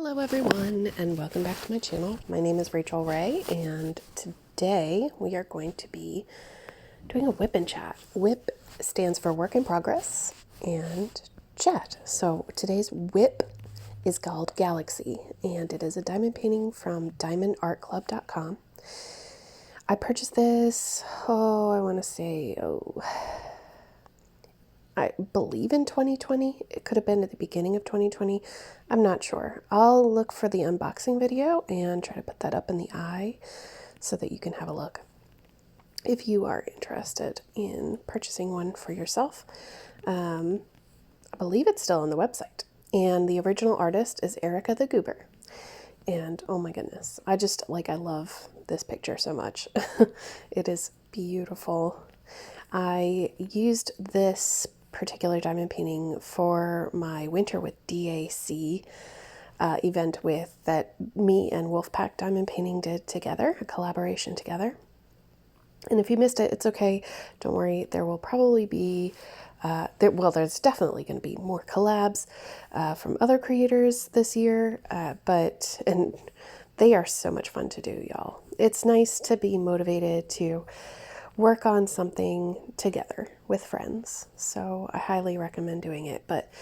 Hello everyone and welcome back to my channel. My name is RACHELRAE and today we are going to be doing a Wipnchat. Wip stands for work in progress and chat. So today's Wip is called Galaxy and it is a diamond painting from diamondartclub.com. I purchased this, I believe in 2020. It could have been at the beginning of 2020. I'm not sure. I'll look for the unboxing video and try to put that up in the eye so that you can have a look if you are interested in purchasing one for yourself. I believe it's still on the website. And the original artist is Erica the Goober. And oh my goodness, I love this picture so much. It is beautiful. I used this particular diamond painting for my Winter with DAC event that me and Wolfpack Diamond Painting did together, a collaboration together. And if you missed it, it's okay. Don't worry. There will probably be, there's definitely going to be more collabs from other creators this year, and they are so much fun to do, y'all. It's nice to be motivated to work on something together with friends. So I highly recommend doing it. But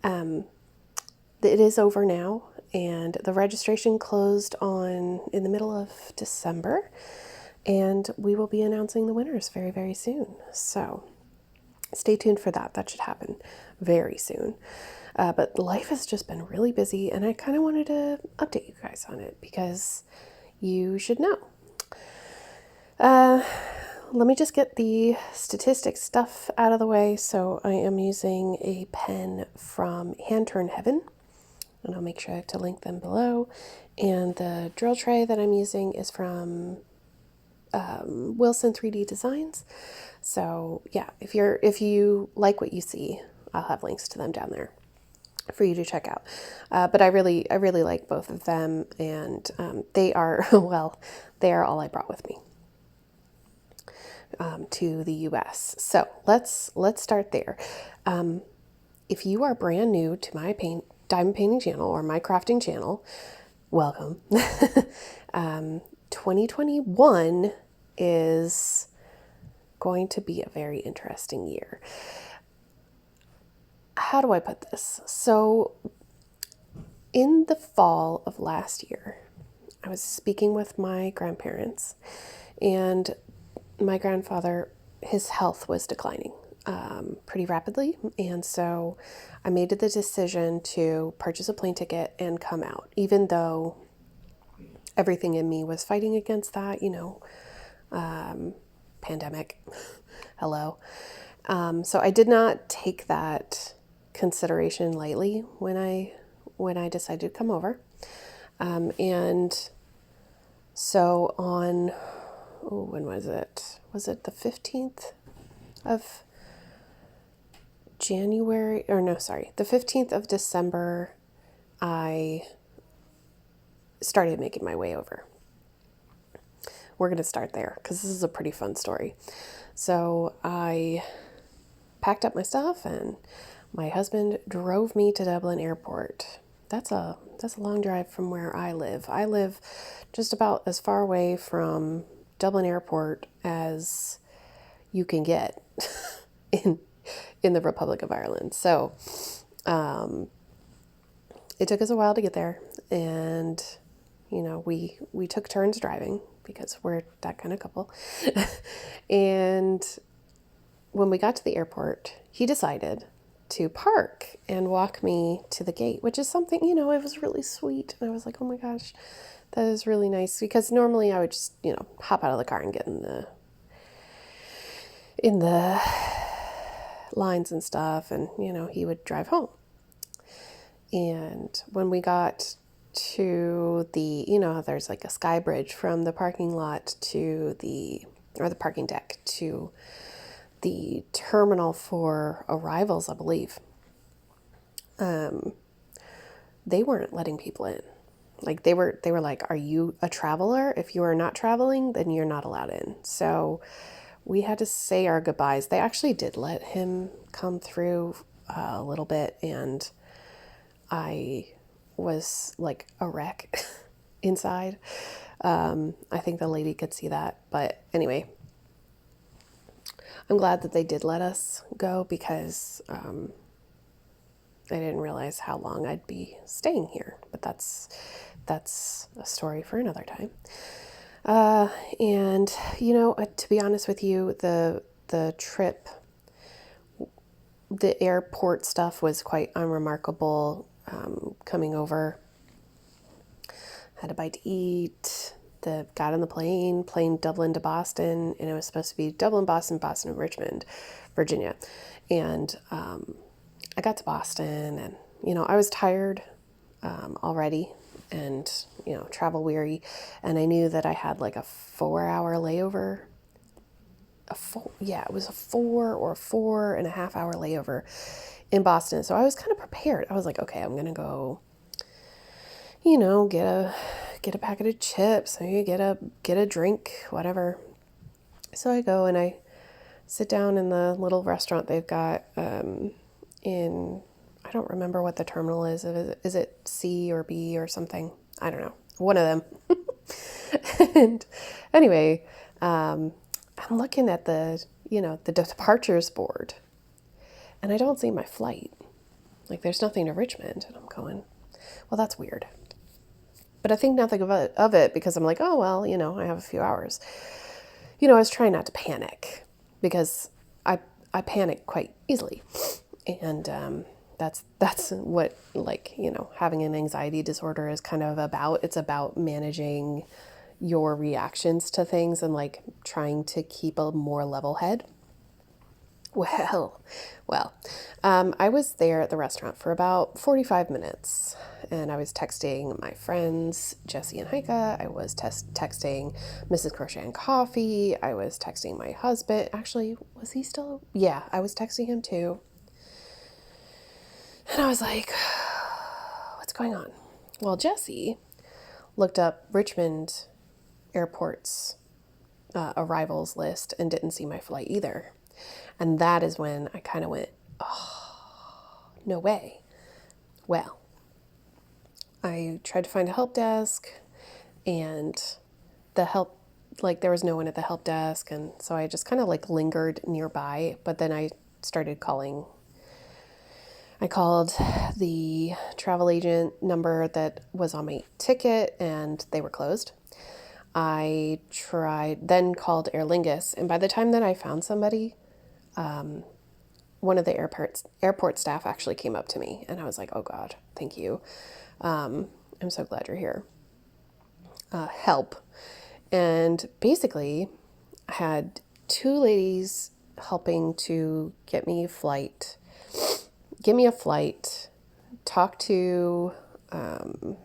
it is over now, and the registration closed in the middle of December, and we will be announcing the winners very, very soon. So stay tuned for that. That should happen very soon. But life has just been really busy, and I kind of wanted to update you guys on it because you should know. Let me just get the statistics stuff out of the way. So I am using a pen from Hand Turn Heaven, and I'll make sure to link them below. And the drill tray that I'm using is from Wilson 3D Designs. So yeah, if you like what you see, I'll have links to them down there for you to check out. But I really like both of them, and they are they are all I brought with me to the US. So let's start there. If you are brand new to my diamond painting channel or my crafting channel, welcome. 2021 is going to be a very interesting year. How do I put this? So in the fall of last year, I was speaking with my grandparents, and my grandfather, his health was declining pretty rapidly. And so I made the decision to purchase a plane ticket and come out, even though everything in me was fighting against that, pandemic. Hello. So I did not take that consideration lightly when I decided to come over. And so on, when was it? Was it the 15th of January? Or no, sorry, the 15th of December, I started making my way over. We're going to start there because this is a pretty fun story. So I packed up my stuff and my husband drove me to Dublin Airport. That's a long drive from where I live. I live just about as far away from Dublin Airport as you can get in the Republic of Ireland. So it took us a while to get there, and we took turns driving because we're that kind of couple. And when we got to the airport, he decided to park and walk me to the gate, which is something, it was really sweet. And I was like, oh my gosh, that is really nice, because normally I would just, hop out of the car and get in the lines and stuff, and, he would drive home. And when we got to the, there's like a sky bridge from the parking lot to the parking deck to the terminal for arrivals, I believe. They weren't letting people in. Like they were like, are you a traveler? If you are not traveling, then you're not allowed in. So we had to say our goodbyes. They actually did let him come through a little bit, and I was like a wreck inside. I think the lady could see that. But anyway, I'm glad that they did let us go because I didn't realize how long I'd be staying here. But that's a story for another time. And to be honest with you, the trip, the airport stuff was quite unremarkable. Coming over, had a bite to eat. Got on the plane Dublin to Boston, and it was supposed to be Dublin, Boston, Boston, and Richmond, Virginia. And I got to Boston, and I was tired already, and travel weary, and I knew that I had like a 4-hour layover. It was a 4.5 hour layover in Boston. So I was kind of prepared. I was like, okay, I'm gonna go, get a packet of chips, maybe get a drink, whatever. So I go and I sit down in the little restaurant they've got in, I don't remember what the terminal is. Is it C or B or something? I don't know. One of them. And anyway, I'm looking at the departures board, and I don't see my flight. Like, there's nothing to Richmond. And I'm going, well, that's weird. But I think nothing of it because I'm like, oh, well, I have a few hours. I was trying not to panic because I panic quite easily. And that's what, having an anxiety disorder is kind of about. It's about managing your reactions to things and trying to keep a more level head. Well, I was there at the restaurant for about 45 minutes, and I was texting my friends, Jessie and Heike. I was texting Mrs. Crochet and Coffee. I was texting my husband. Actually, was he still? Yeah, I was texting him too. And I was like, what's going on? Well, Jessie looked up Richmond Airport's arrivals list and didn't see my flight either. And that is when I kind of went, oh, no way. Well, I tried to find a help desk, and the help, there was no one at the help desk. And so I just kind of lingered nearby. But then I started calling. I called the travel agent number that was on my ticket, and they were closed. I then called Aer Lingus, and by the time that I found somebody, one of the airport staff actually came up to me, and I was like, oh God, thank you. I'm so glad you're here. Help. And basically, I had 2 ladies helping to get me a flight, talk to the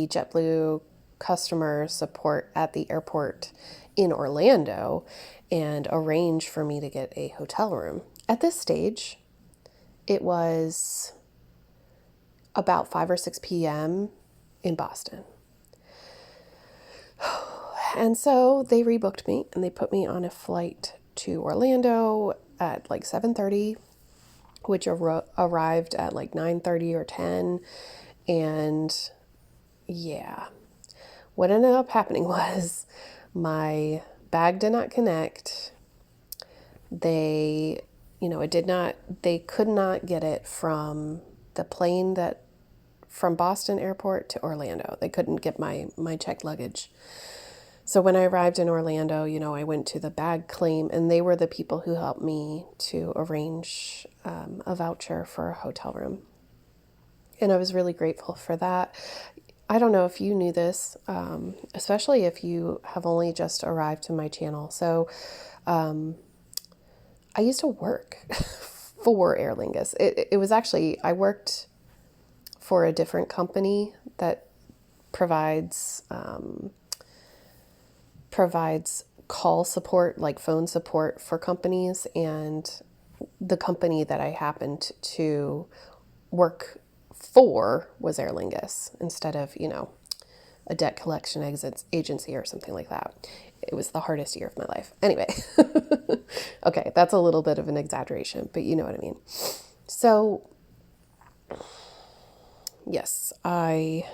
JetBlue customer support at the airport in Orlando and arrange for me to get a hotel room. At this stage, it was about 5 or 6 p.m. in Boston. And so they rebooked me, and they put me on a flight to Orlando at 7:30, which arrived at 9:30 or 10. And yeah, what ended up happening was my bag did not connect. They could not get it from the plane from Boston Airport to Orlando. They couldn't get my checked luggage. So when I arrived in Orlando, I went to the bag claim, and they were the people who helped me to arrange a voucher for a hotel room. And I was really grateful for that. I don't know if you knew this, especially if you have only just arrived to my channel. So I used to work for Aer Lingus. It was actually, I worked for a different company that provides call support, phone support for companies, and the company that I happened to work for was Aer Lingus instead of, a debt collection agency or something like that. It was the hardest year of my life. Anyway, okay, that's a little bit of an exaggeration, but you know what I mean. So yes, I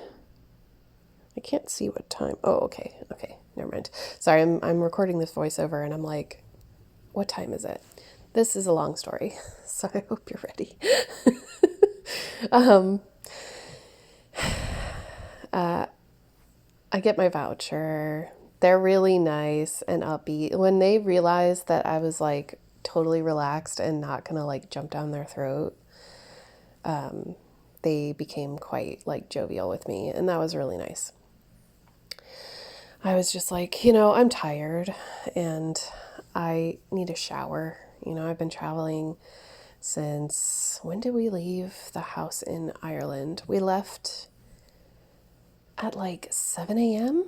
can't see what time. Oh, okay. Okay. Never mind. Sorry, I'm recording this voiceover and I'm like, what time is it? This is a long story, so I hope you're ready. um, I get my voucher. They're really nice and upbeat. When they realized that I was like totally relaxed and not gonna like jump down their throat, they became quite like jovial with me, and that was really nice. I was just like, I'm tired and I need a shower. I've been traveling since when did we leave the house in Ireland? We left at like 7 a.m.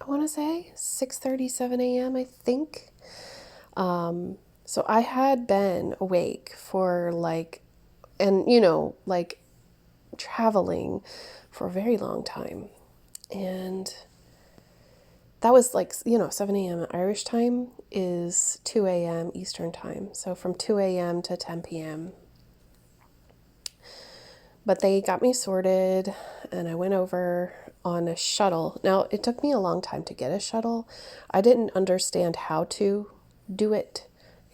I want to say 6:30, 7 a.m. I think. So I had been awake for like, and like traveling for a very long time. And that was like, 7 a.m. Irish time is 2 a.m. Eastern time. So from 2 a.m. to 10 p.m. But they got me sorted and I went over on a shuttle. Now, it took me a long time to get a shuttle. I didn't understand how to do it.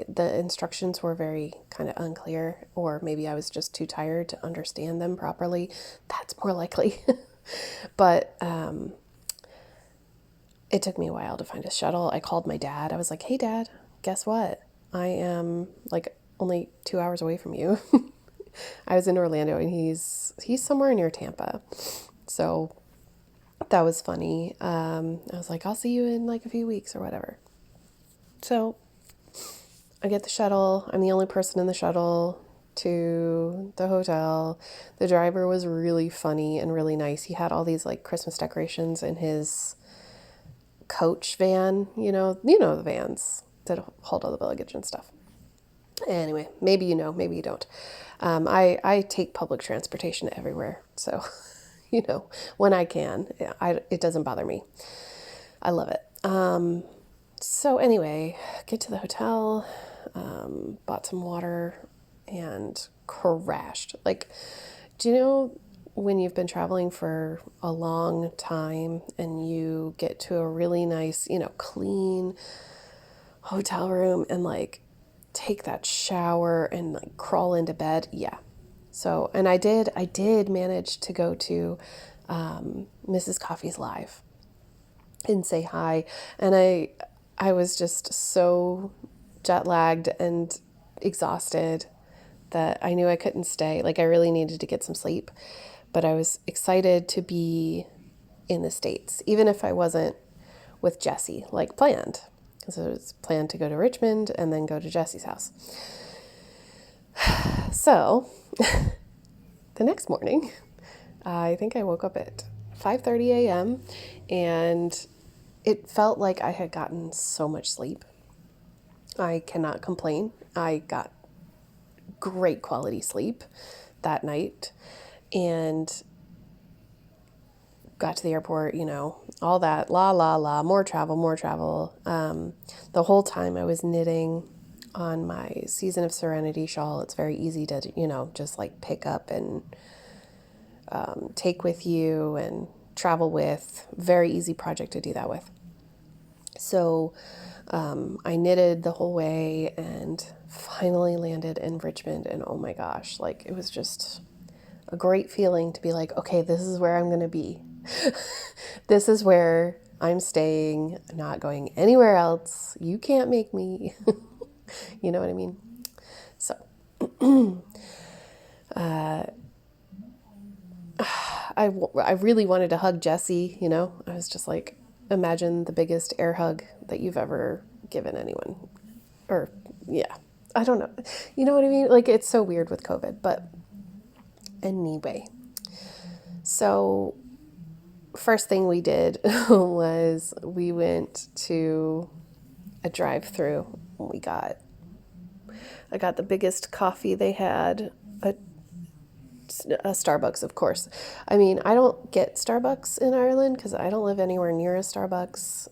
The instructions were very kind of unclear, or maybe I was just too tired to understand them properly. That's more likely. But it took me a while to find a shuttle. I called my dad. I was like, hey, Dad, guess what? I am like only 2 hours away from you. I was in Orlando and he's somewhere near Tampa. So that was funny. I was like, I'll see you in like a few weeks or whatever. So I get the shuttle. I'm the only person in the shuttle to the hotel. The driver was really funny and really nice. He had all these like Christmas decorations in his coach van, the vans that hold all the luggage and stuff. Anyway, maybe maybe you don't. I take public transportation everywhere, so when I can, it doesn't bother me. I love it. So anyway, get to the hotel, bought some water, and crashed. Like, do you know when you've been traveling for a long time and you get to a really nice, clean hotel room and like take that shower and like crawl into bed? Yeah. So, and I did manage to go to Mrs. Coffee's live and say hi. And I was just so jet lagged and exhausted that I knew I couldn't stay. Like I really needed to get some sleep, but I was excited to be in the States, even if I wasn't with Jessie like planned. Because it was planned to go to Richmond and then go to Jessie's house. So the next morning, I think I woke up at 5:30 a.m. and it felt like I had gotten so much sleep. I cannot complain. I got great quality sleep that night and got to the airport, all that, more travel. The whole time I was knitting on my Season of Serenity shawl. It's very easy to, just like pick up and take with you and travel with. Very easy project to do that with. So I knitted the whole way and finally landed in Richmond. And oh my gosh, like it was just a great feeling to be like, okay, this is where I'm going to be. This is where I'm staying, not going anywhere else. You can't make me. You know what I mean? So I really wanted to hug Jessie, I was just like, imagine the biggest air hug that you've ever given anyone. Or, yeah, I don't know. You know what I mean? Like, it's so weird with COVID, but anyway. So, first thing we did was we went to a drive-through. I got the biggest coffee they had, a Starbucks, of course. I mean, I don't get Starbucks in Ireland because I don't live anywhere near a Starbucks.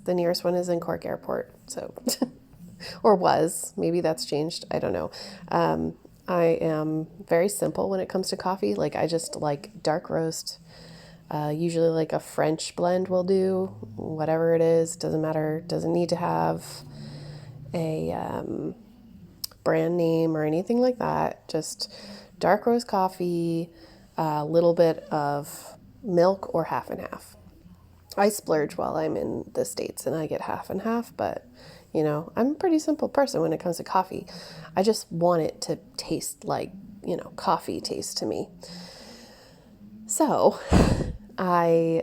The nearest one is in Cork Airport, so or was. Maybe that's changed. I don't know. I am very simple when it comes to coffee. Like I just like dark roast. Usually like a French blend will do, whatever it is, doesn't matter, doesn't need to have a brand name or anything like that. Just dark roast coffee, a little bit of milk or half and half. I splurge while I'm in the States and I get half and half, but you know, I'm a pretty simple person when it comes to coffee. I just want it to taste like, you know, coffee tastes to me. So I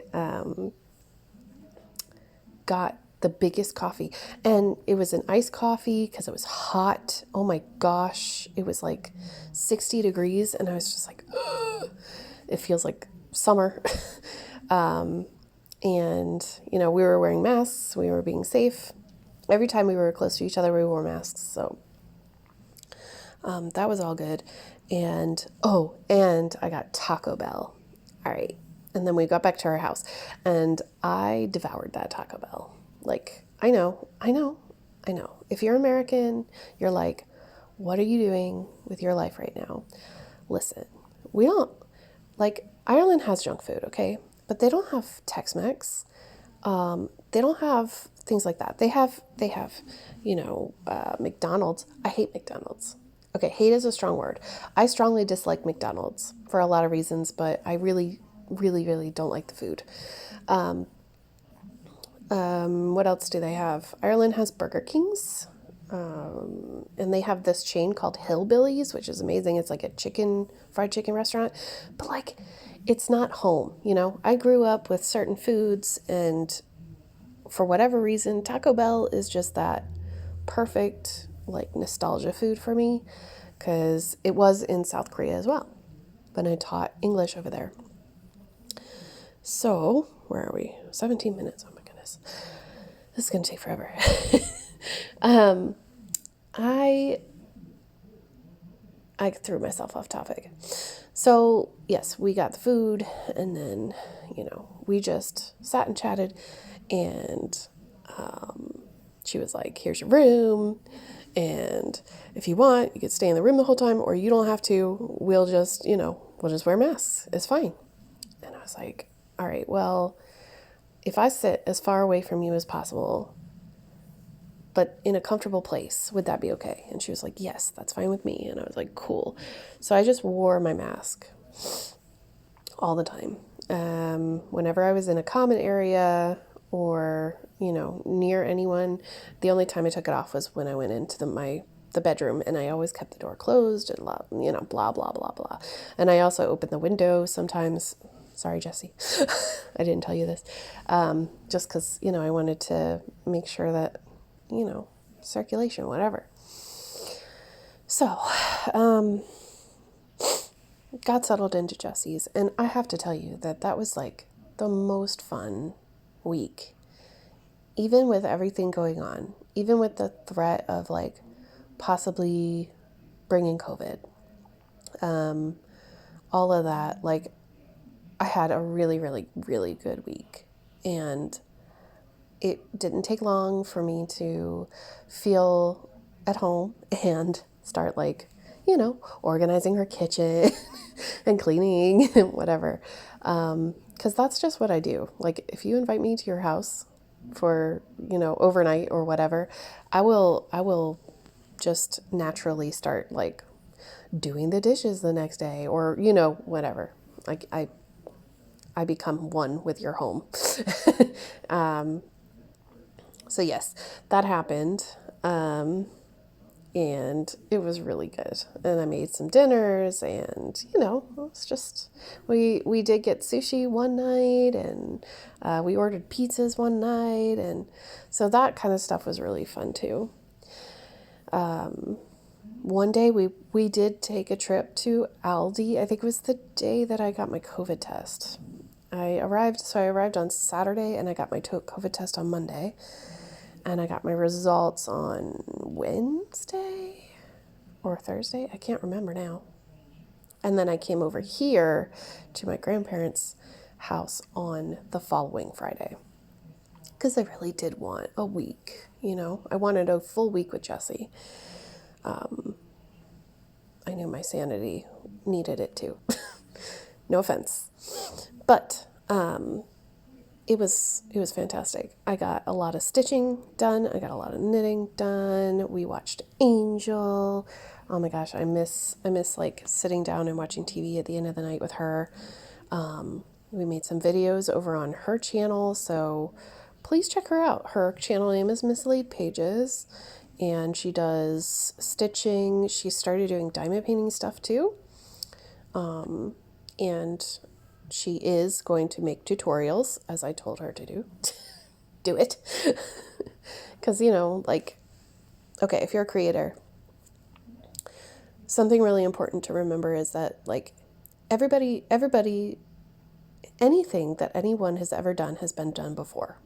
got the biggest coffee, and it was an iced coffee because it was hot. Oh my gosh, it was like 60 degrees, and I was just like, ugh. It feels like summer. And, you know, we were wearing masks, we were being safe. Every time we were close to each other, we wore masks. So that was all good. And, and I got Taco Bell. All right. And then we got back to our house and I devoured that Taco Bell. Like, I know. If you're American, you're like, what are you doing with your life right now? Listen, we don't, like, Ireland has junk food, okay? But they don't have Tex-Mex. They don't have things like that. They have, you know, McDonald's. I hate McDonald's. Okay, hate is a strong word. I strongly dislike McDonald's for a lot of reasons, but I really, really, really don't like the food. What else do they have? Ireland has Burger Kings. And they have this chain called Hillbillies, which is amazing. It's like a fried chicken restaurant, but like, it's not home. You know, I grew up with certain foods, and for whatever reason, Taco Bell is just that perfect, like, nostalgia food for me, because it was in South Korea as well when I taught English over there. So, where are we? 17 minutes. Oh my goodness. This is going to take forever. I threw myself off topic. So, yes, we got the food, and then, you know, we just sat and chatted, and she was like, here's your room, and if you want, you could stay in the room the whole time, or you don't have to. We'll just, you know, we'll just wear masks. It's fine. And I was like, all right, well, if I sit as far away from you as possible, but in a comfortable place, would that be okay? And she was like, yes, that's fine with me. And I was like, cool. So I just wore my mask all the time. Whenever I was in a common area or, you know, near anyone, the only time I took it off was when I went into the bedroom, and I always kept the door closed and, you know, blah, blah, blah, blah. And I also opened the window sometimes. Sorry, Jessie. I didn't tell you this. Just because, you know, I wanted to make sure that, you know, circulation, whatever. So, got settled into Jessie's, and I have to tell you that was like the most fun week. Even with everything going on, even with the threat of like possibly bringing COVID, all of that, like, I had a really, really, really good week. And it didn't take long for me to feel at home and start, like, you know, organizing her kitchen and cleaning and whatever. Because that's just what I do. Like, if you invite me to your house for, you know, overnight or whatever, I will just naturally start, like, doing the dishes the next day, or, you know, whatever. Like, I become one with your home. So yes, that happened. And it was really good. And I made some dinners, and, you know, it was just, we did get sushi one night, and we ordered pizzas one night. And so that kind of stuff was really fun too. One day we did take a trip to Aldi. I think it was the day that I got my COVID test. I arrived on Saturday, and I got my COVID test on Monday. And I got my results on Wednesday or Thursday. I can't remember now. And then I came over here to my grandparents' house on the following Friday, because I really did want a week, you know. I wanted a full week with Jessie. I knew my sanity needed it too. No offense. But it was fantastic. I got a lot of stitching done. I got a lot of knitting done. We watched Angel. Oh my gosh, I miss like sitting down and watching TV at the end of the night with her. We made some videos over on her channel, so please check her out. Her channel name is Misleading Pages, and she does stitching. She started doing diamond painting stuff too. And she is going to make tutorials, as I told her to do. Do it. Because, like, okay, if you're a creator, something really important to remember is that, like, everybody, anything that anyone has ever done has been done before.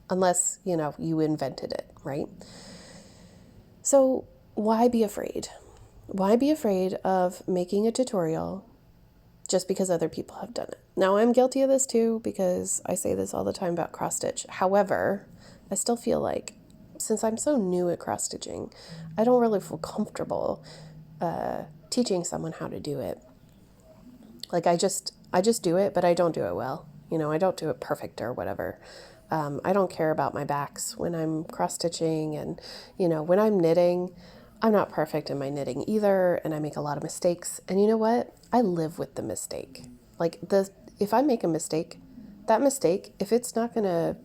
Unless, you invented it, right? So why be afraid? Why be afraid of making a tutorial just because other people have done it? Now, I'm guilty of this too, because I say this all the time about cross stitch. However, I still feel like, since I'm so new at cross stitching, I don't really feel comfortable teaching someone how to do it. Like, I just do it, but I don't do it well. I don't do it perfect or whatever. I don't care about my backs when I'm cross stitching, and when I'm knitting, I'm not perfect in my knitting either, and I make a lot of mistakes. And you know what? I live with the mistake. Like, if I make a mistake, that mistake, if it's not going to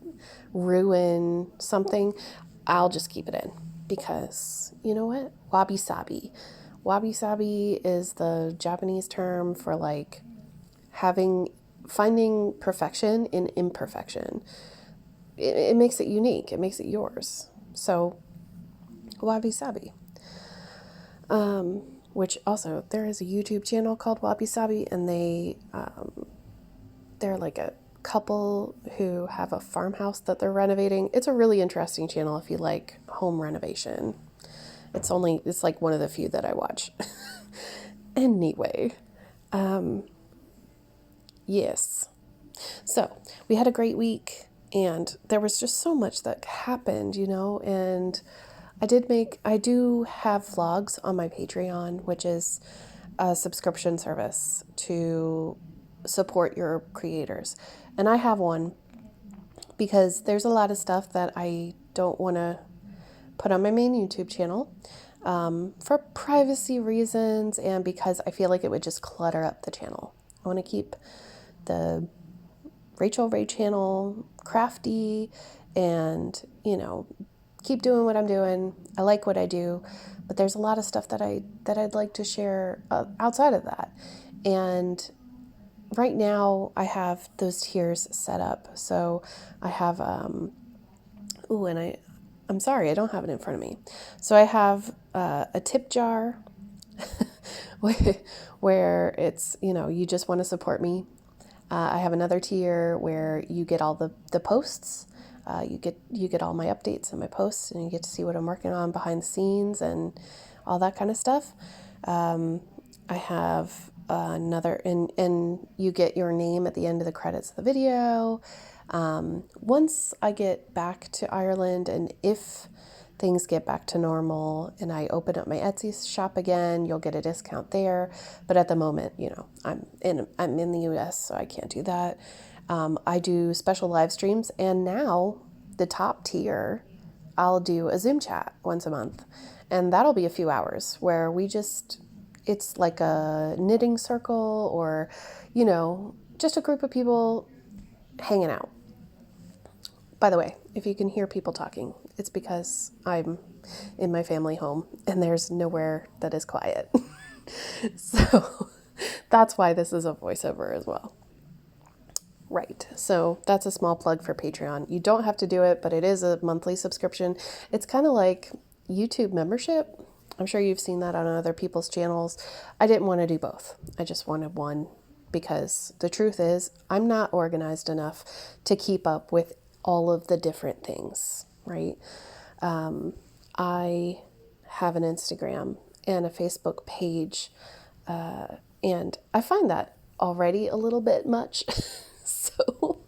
ruin something, I'll just keep it in. Because, you know what? Wabi-sabi. Wabi-sabi is the Japanese term for, like, finding perfection in imperfection. It makes it unique. It makes it yours. So, wabi-sabi. Which also, there is a YouTube channel called Wabi Sabi, and they're like a couple who have a farmhouse that they're renovating. It's a really interesting channel if you like home renovation. It's like one of the few that I watch. Anyway, yes. So we had a great week, and there was just so much that happened, and I do have vlogs on my Patreon, which is a subscription service to support your creators. And I have one because there's a lot of stuff that I don't want to put on my main YouTube channel for privacy reasons, and because I feel like it would just clutter up the channel. I want to keep the RACHELRAE channel crafty and, keep doing what I'm doing. I like what I do, but there's a lot of stuff that I'd like to share outside of that. And right now I have those tiers set up. So I have, I'm sorry, I don't have it in front of me. So I have a tip jar where it's, you just want to support me. I have another tier where you get all the posts. You get all my updates and my posts, and you get to see what I'm working on behind the scenes and all that kind of stuff. I have another, and you get your name at the end of the credits of the video. Once I get back to Ireland, and if things get back to normal and I open up my Etsy shop again, you'll get a discount there. But at the moment, I'm in the US, so I can't do that. I do special live streams, and now the top tier, I'll do a Zoom chat once a month, and that'll be a few hours where it's like a knitting circle, or, just a group of people hanging out. By the way, if you can hear people talking, it's because I'm in my family home and there's nowhere that is quiet. So that's why this is a voiceover as well. Right. So that's a small plug for Patreon. You don't have to do it, but it is a monthly subscription. It's kind of like YouTube membership. I'm sure you've seen that on other people's channels. I didn't want to do both. I just wanted one, because the truth is I'm not organized enough to keep up with all of the different things, right? I have an Instagram and a Facebook page, and I find that already a little bit much. So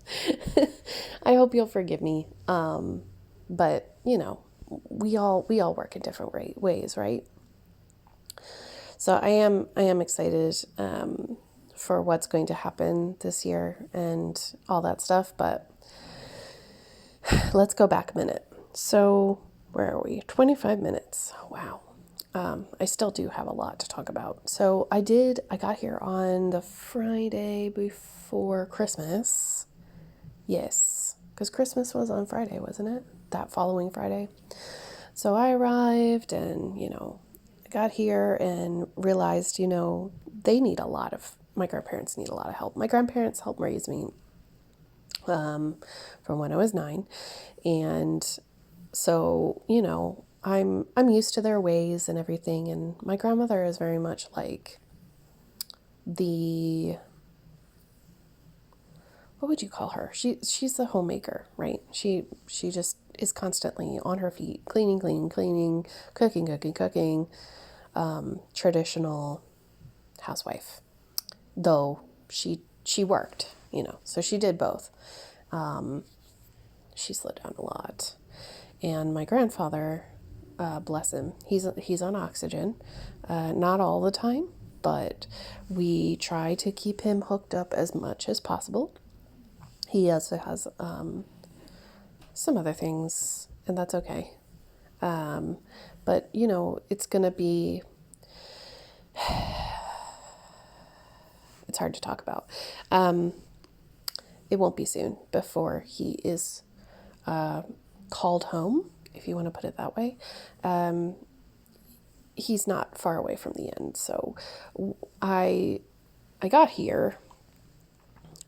I hope you'll forgive me. But we all work in different ways, right? So I am excited for what's going to happen this year and all that stuff. But let's go back a minute. So where are we? 25 minutes. Wow. I still do have a lot to talk about. So I got here on the Friday before Christmas. Yes, because Christmas was on Friday, wasn't it? That following Friday. So I arrived and, I got here and realized, my grandparents need a lot of help. My grandparents helped raise me from when I was 9. And so, I'm used to their ways and everything. And my grandmother is very much like what would you call her? She's the homemaker, right? She just is constantly on her feet, cleaning, cooking, traditional housewife. Though she worked, so she did both. She slowed down a lot. And my grandfather, bless him, he's on oxygen, not all the time, but we try to keep him hooked up as much as possible. He also has some other things, and that's okay. But it's gonna be. It's hard to talk about. It won't be soon before he is called home, if you want to put it that way. He's not far away from the end. So I got here,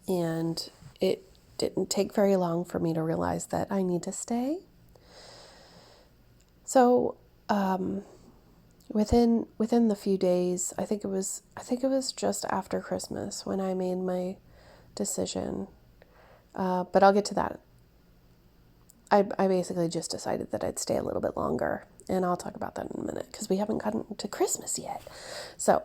and it didn't take very long for me to realize that I need to stay. So within the few days, I think it was just after Christmas when I made my decision. But I'll get to that. I basically just decided that I'd stay a little bit longer, and I'll talk about that in a minute because we haven't gotten to Christmas yet. So,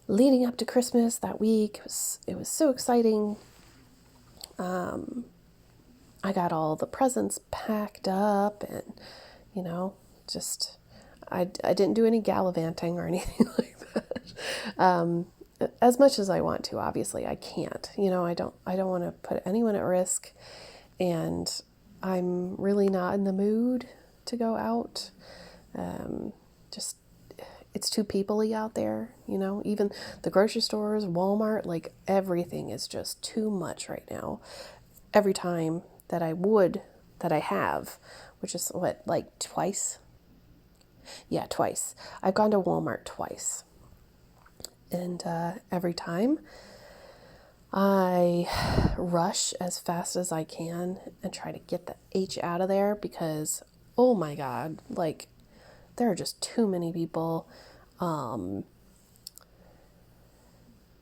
leading up to Christmas that week, it was so exciting. I got all the presents packed up, and just I didn't do any gallivanting or anything like that. As much as I want to, obviously I can't. I don't want to put anyone at risk, and I'm really not in the mood to go out. Just it's too people-y out there, even the grocery stores, Walmart, like everything is just too much right now. Every time that I have, which is like twice? Yeah, twice. I've gone to Walmart twice. And every time I rush as fast as I can and try to get the H out of there because, oh my God, like there are just too many people.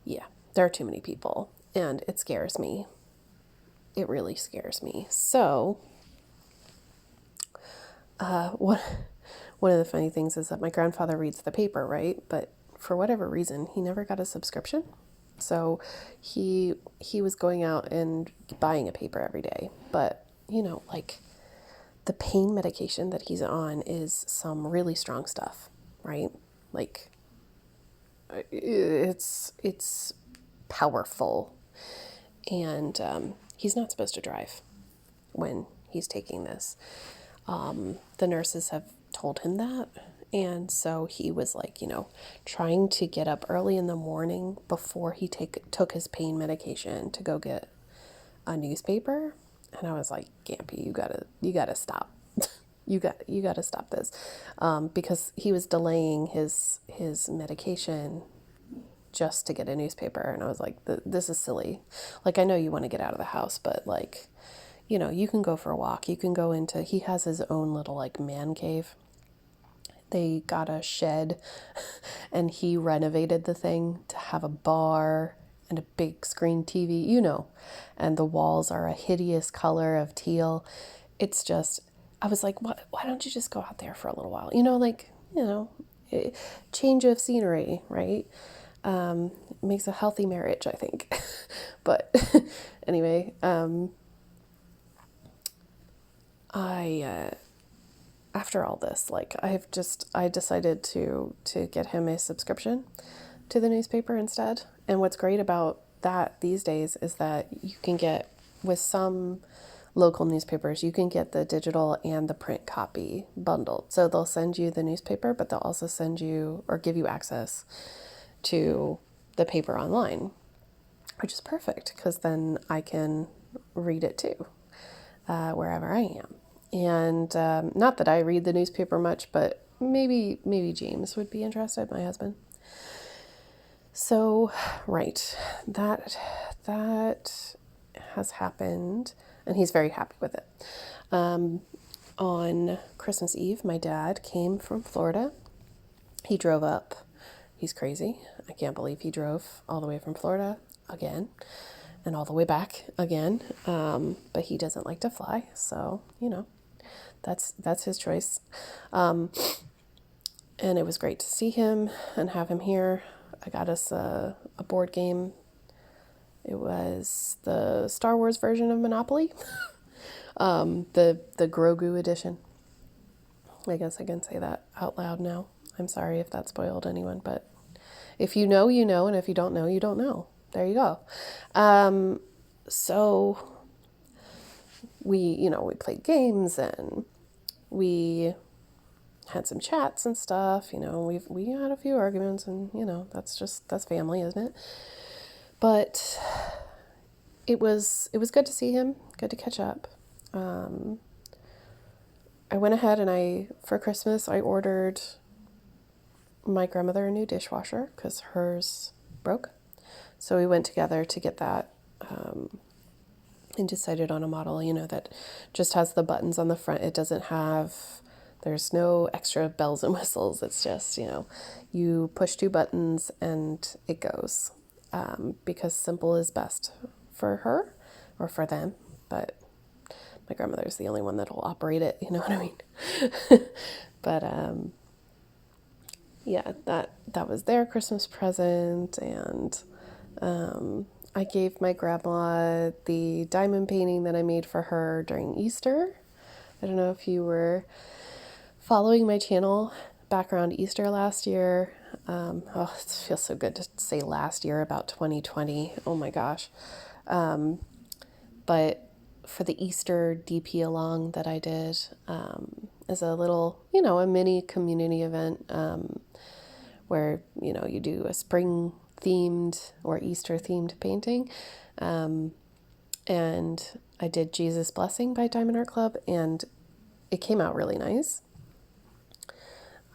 Yeah, there are too many people, and it scares me. It really scares me. So, one of the funny things is that my grandfather reads the paper, right? But for whatever reason, he never got a subscription. So he was going out and buying a paper every day. But, like the pain medication that he's on is some really strong stuff, right? Like it's powerful. And he's not supposed to drive when he's taking this. The nurses have told him that. And so he was like, trying to get up early in the morning before he took his pain medication to go get a newspaper. And I was like, Gampy, you gotta stop. you gotta stop this. Because he was delaying his medication just to get a newspaper. And I was like, this is silly. Like, I know you want to get out of the house, but like, you can go for a walk. You can go he has his own little like man cave. They got a shed and he renovated the thing to have a bar and a big screen TV, and the walls are a hideous color of teal. It's just, I was like, why don't you just go out there for a little while? Change of scenery, right? Makes a healthy marriage, I think. But anyway, after all this, like I decided to get him a subscription to the newspaper instead. And what's great about that these days is that you can get, with some local newspapers, you can get the digital and the print copy bundled. So they'll send you the newspaper, but they'll also send you or give you access to the paper online, which is perfect because then I can read it too, wherever I am. And not that I read the newspaper much, but maybe James would be interested, my husband. So, right, that has happened, and he's very happy with it. On Christmas Eve, my dad came from Florida. He drove up. He's crazy. I can't believe he drove all the way from Florida again and all the way back again. But he doesn't like to fly, so, that's his choice. And it was great to see him and have him here. I got us a board game. It was the Star Wars version of Monopoly, the Grogu edition. I guess I can say that out loud now. I'm sorry if that spoiled anyone, but if you know, you know, and if you don't know, you don't know. There you go. So we played games and we had some chats and stuff. We had a few arguments, and that's family, isn't it? But it was good to see him, good to catch up. I went ahead and for Christmas, I ordered my grandmother a new dishwasher because hers broke. So we went together to get that, and decided on a model, that just has the buttons on the front. There's no extra bells and whistles. It's just, you push 2 buttons and it goes, because simple is best for her or for them. But my grandmother's the only one that'll operate it, you know what I mean? But yeah, that was their Christmas present. And I gave my grandma the diamond painting that I made for her during Easter. I don't know if you were following my channel back around Easter last year. It feels so good to say last year about 2020. Oh my gosh. But for the Easter DP along that I did, as a little, a mini community event, where, you do a spring themed or Easter themed painting. And I did Jesus Blessing by Diamond Art Club, and it came out really nice.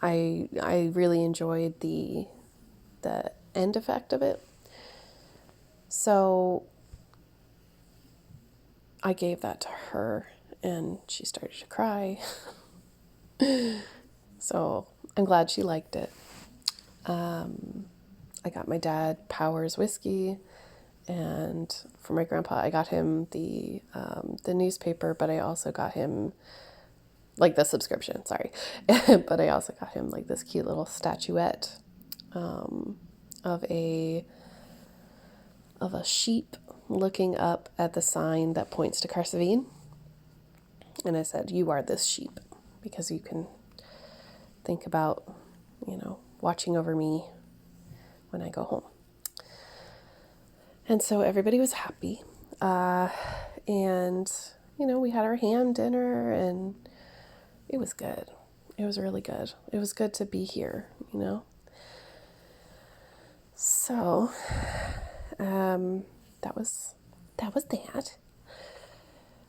I really enjoyed the end effect of it. So I gave that to her and she started to cry. So I'm glad she liked it. I got my dad Powers whiskey, and for my grandpa I got him the newspaper, but I also got him the subscription, sorry. But I also got him this cute little statuette of a sheep looking up at the sign that points to Carsavine. And I said, "You are this sheep," because you can think about, watching over me when I go home. And so everybody was happy. And, we had our ham dinner, and it was good. It was really good. It was good to be here, So, that was that.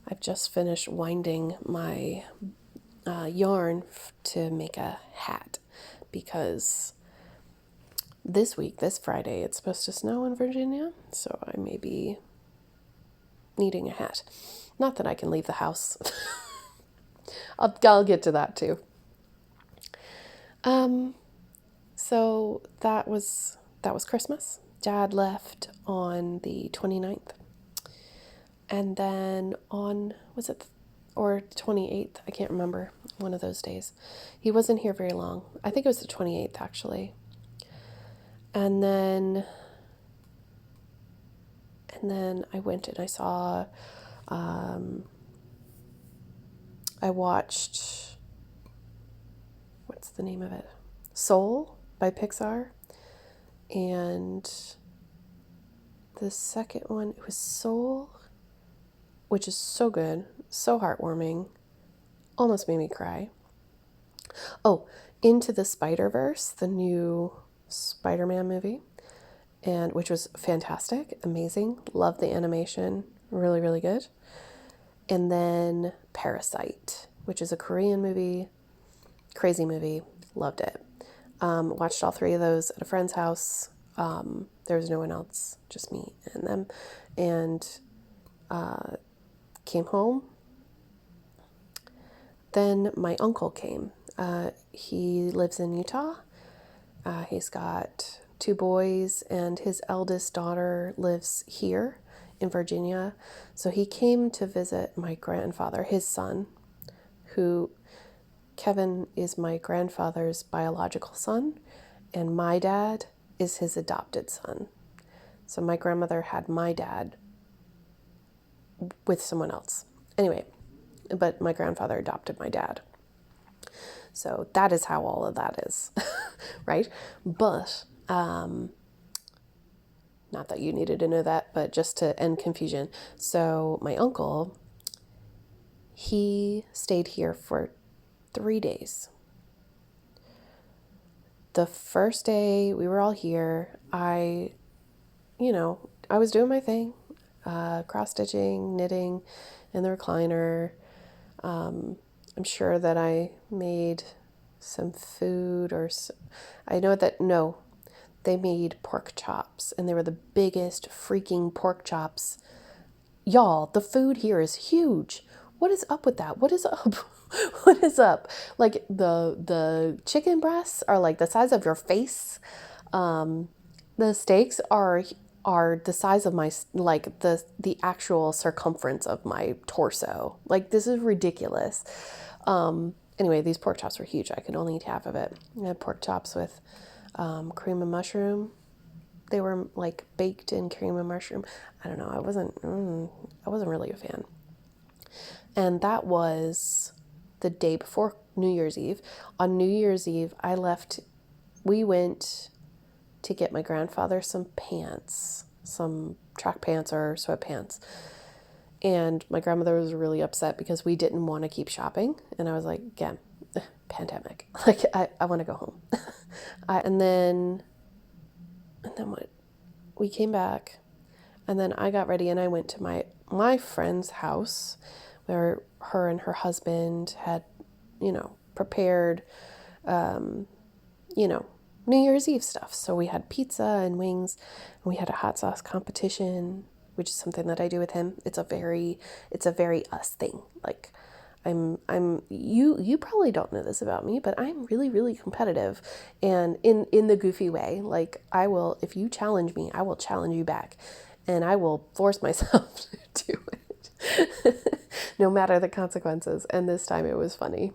I've just finished winding my yarn to make a hat, because this Friday, it's supposed to snow in Virginia, so I may be needing a hat. Not that I can leave the house. I'll get to that too. So that was Christmas. Dad left on the 29th. And then on, or 28th, I can't remember, one of those days. He wasn't here very long. I think it was the 28th, actually. And then I went and I saw, I watched what's the name of it? Soul by Pixar. And the second one, it was Soul, which is so good, so heartwarming, almost made me cry. Oh, Into the Spider-Verse, the new Spider-Man movie, and which was fantastic, amazing. Loved the animation, really, really good. And then Parasite, which is a Korean movie, crazy movie, loved it. Watched all three of those at a friend's house. There was no one else, just me and them. And came home. Then my uncle came. He lives in Utah. He's got 2 boys, and his eldest daughter lives here in Virginia. So he came to visit my grandfather, his son, who Kevin is my grandfather's biological son, and my dad is his adopted son. So my grandmother had my dad with someone else. Anyway, but my grandfather adopted my dad. So that is how all of that is, right? But, not that you needed to know that, but just to end confusion. So my uncle, he stayed here for 3 days. The first day we were all here, I was doing my thing, cross-stitching, knitting in the recliner. I'm sure that I made some food I know that, no, they made pork chops, and they were the biggest freaking pork chops. Y'all, the food here is huge. What is up with that? What is up? What is up? Like the chicken breasts are like the size of your face. The steaks are the size of my, like the actual circumference of my torso. Like, this is ridiculous. Anyway, these pork chops were huge. I could only eat half of it. I had pork chops with cream and mushroom. They were like baked in cream and mushroom. I don't know. I wasn't really a fan. And that was the day before New Year's Eve. On New Year's Eve, we went to get my grandfather some pants, some track pants or sweatpants. And my grandmother was really upset because we didn't want to keep shopping. And I was like, again, pandemic. Like, I want to go home. And then what? We came back, and then I got ready and I went to my friend's house where her and her husband had, prepared, New Year's Eve stuff. So we had pizza and wings, and we had a hot sauce competition, which is something that I do with him. It's a very us thing. Like, you probably don't know this about me, but I'm really, really competitive, and in the goofy way. Like, if you challenge me, I will challenge you back, and I will force myself to do it, no matter the consequences. And this time it was funny.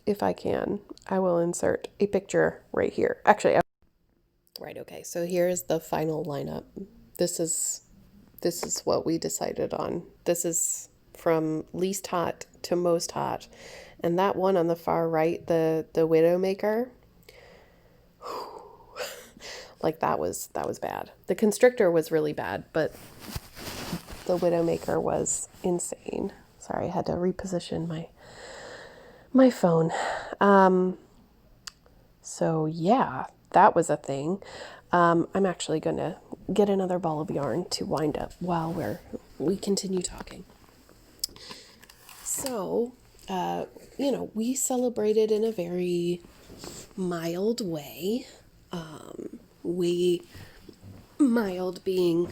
If I can, I will insert a picture right here. Actually, right. Okay. So here's the final lineup. This is what we decided on. This is from least hot to most hot. And that one on the far right, the Widowmaker, like that was bad. The Constrictor was really bad, but the Widowmaker was insane. Sorry, I had to reposition my phone. So yeah, that was a thing. I'm actually gonna get another ball of yarn to wind up while we continue talking. So, we celebrated in a very mild way. Mild being,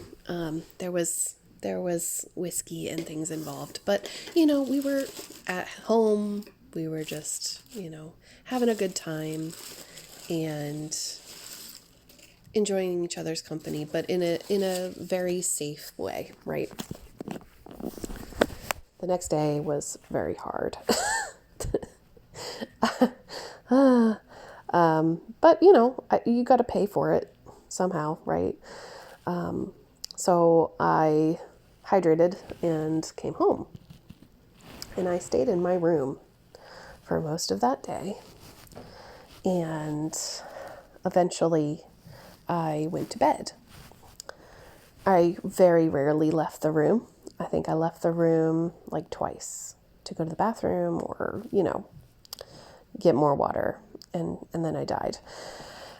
there was whiskey and things involved, but, we were at home. We were just, having a good time and enjoying each other's company, but in a very safe way, right? The next day was very hard. But you got to pay for it somehow, right? So I hydrated and came home, and I stayed in my room for most of that day. And eventually I went to bed. I very rarely left the room. I think I left the room like twice to go to the bathroom or, get more water. And then I died.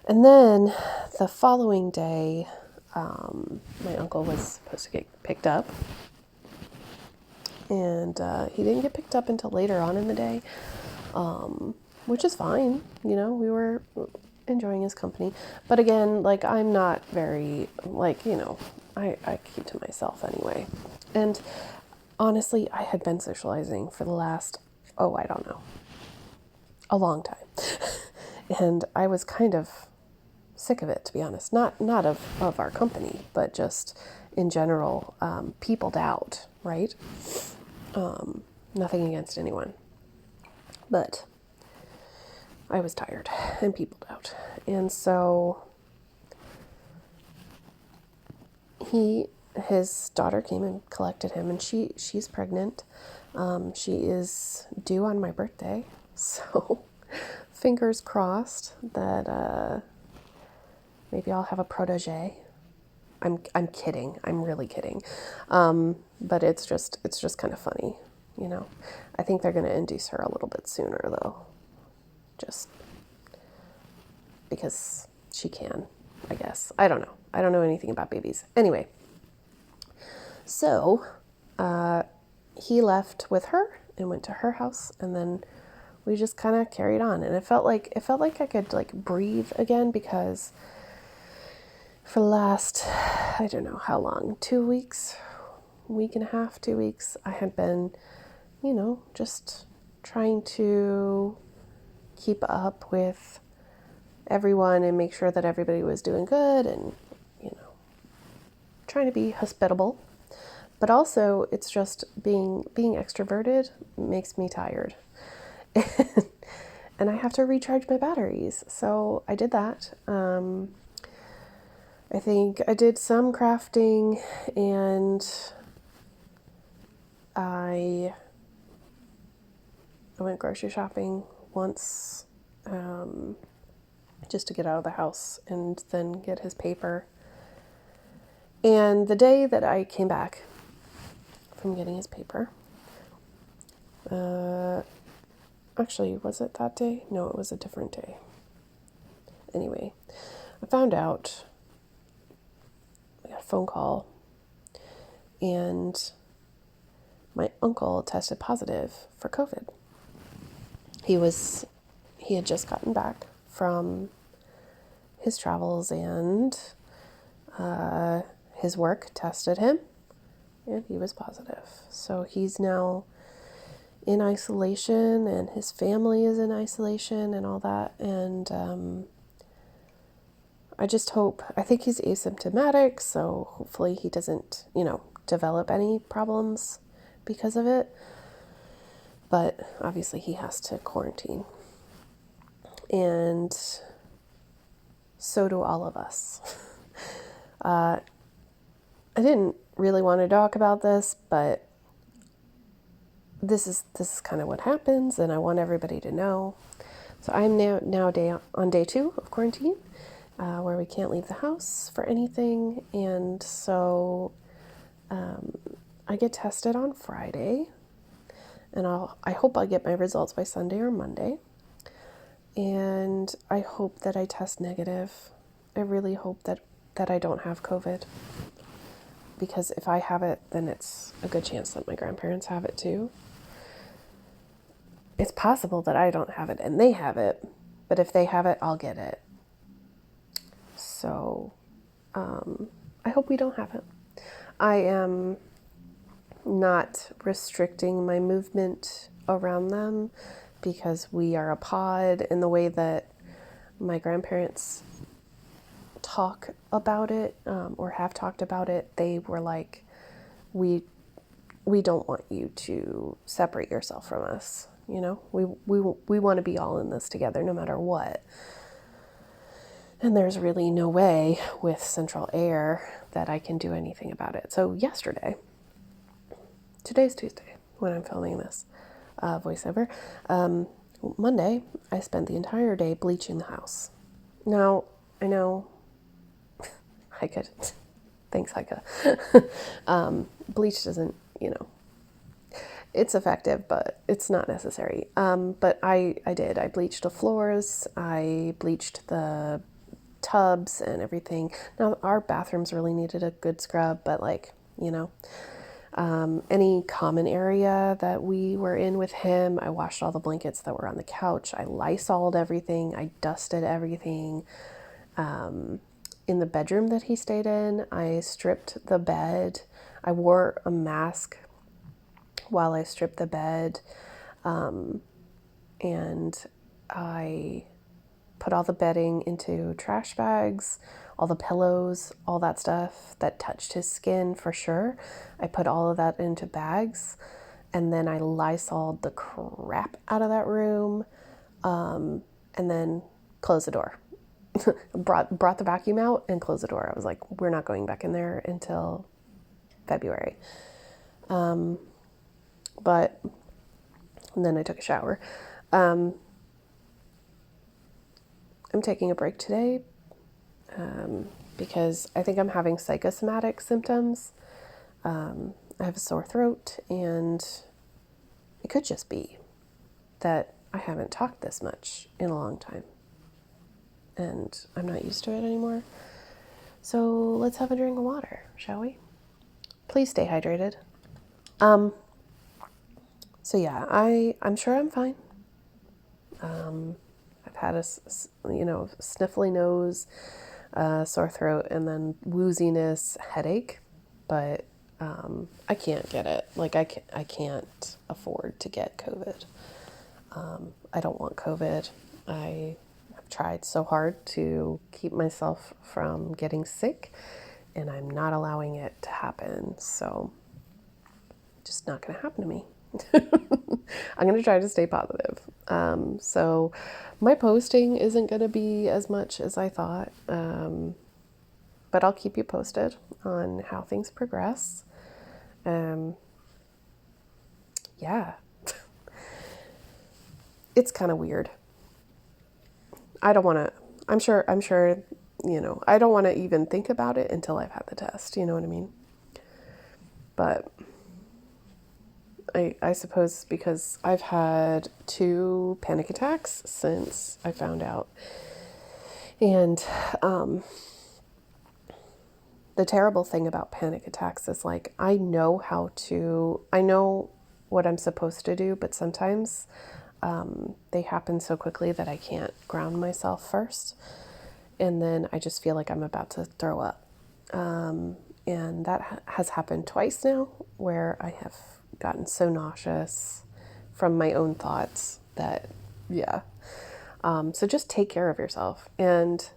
And then the following day, my uncle was supposed to get picked up. And he didn't get picked up until later on in the day, which is fine. We were enjoying his company. But again, like, I'm not very, like, I keep to myself anyway. And honestly, I had been socializing for the last, I don't know, a long time. And I was kind of sick of it, to be honest. Not of our company, but just in general, peopled out, right? Nothing against anyone. But I was tired and peopled out. And so his daughter came and collected him, and she's pregnant. She is due on my birthday. So fingers crossed that maybe I'll have a protege. I'm kidding. I'm really kidding. But it's just kind of funny, I think they're going to induce her a little bit sooner, though. Just because she can, I guess. I don't know. I don't know anything about babies. Anyway, so he left with her and went to her house, and then we just kind of carried on. And it felt like I could like breathe again, because for the last, I don't know how long, 2 weeks, week and a half, 2 weeks, I had been, just trying to keep up with everyone and make sure that everybody was doing good, and, trying to be hospitable. But also, it's just being extroverted makes me tired. And I have to recharge my batteries. So I did that. I think I did some crafting, and I went grocery shopping once, just to get out of the house and then get his paper. And the day that I came back from getting his paper, actually, was it that day? No, it was a different day. Anyway, I found out, I got a phone call, and my uncle tested positive for COVID. He had just gotten back from his travels, and his work tested him, and he was positive. So he's now in isolation, and his family is in isolation and all that. And I think he's asymptomatic, so hopefully he doesn't, develop any problems because of it. But obviously he has to quarantine. And so do all of us. I didn't really want to talk about this, but this is kind of what happens, and I want everybody to know. So I'm now on day 2 of quarantine, where we can't leave the house for anything, and so I get tested on Friday, and I hope I'll get my results by Sunday or Monday, and I hope that I test negative. I really hope that I don't have COVID, because if I have it, then it's a good chance that my grandparents have it too. It's possible that I don't have it and they have it, but if they have it, I'll get it. So I hope we don't have it. I am not restricting my movement around them, because we are a pod in the way that my grandparents talk about it, or have talked about it. They were like, we don't want you to separate yourself from us. We want to be all in this together, no matter what. And there's really no way with central air that I can do anything about it. So yesterday, today's Tuesday when I'm filming this voiceover, Monday, I spent the entire day bleaching the house. Now, I know, Heike, thanks, Heike. Bleach doesn't, it's effective, but it's not necessary. But I did. I bleached the floors. I bleached the tubs and everything. Now, our bathrooms really needed a good scrub, but any common area that we were in with him, I washed all the blankets that were on the couch. I Lysoled everything. I dusted everything. In the bedroom that he stayed in, I stripped the bed. I wore a mask while I stripped the bed. And I put all the bedding into trash bags, all the pillows, all that stuff that touched his skin for sure. I put all of that into bags, and then I Lysoled the crap out of that room, and then closed the door. brought the vacuum out and closed the door. I was like, we're not going back in there until February. But and then I took a shower. I'm taking a break today because I think I'm having psychosomatic symptoms. I have a sore throat, and it could just be that I haven't talked this much in a long time, and I'm not used to it anymore. So let's have a drink of water, shall we? Please stay hydrated. So yeah, I'm sure I'm fine. I've had a sniffly nose, sore throat, and then wooziness, headache, but I can't get it. Like I can't afford to get COVID. I don't want COVID. I have tried so hard to keep myself from getting sick, and I'm not allowing it to happen. So just not going to happen to me. I'm going to try to stay positive. So my posting isn't going to be as much as I thought, but I'll keep you posted on how things progress. Yeah, it's kind of weird. I don't want to, I'm sure, I don't want to even think about it until I've had the test. You know what I mean? But I suppose because I've had 2 panic attacks since I found out. And the terrible thing about panic attacks is like, I know what I'm supposed to do, but sometimes they happen so quickly that I can't ground myself first. And then I just feel like I'm about to throw up. And that has happened twice now, where I have gotten so nauseous from my own thoughts that, yeah. So just take care of yourself and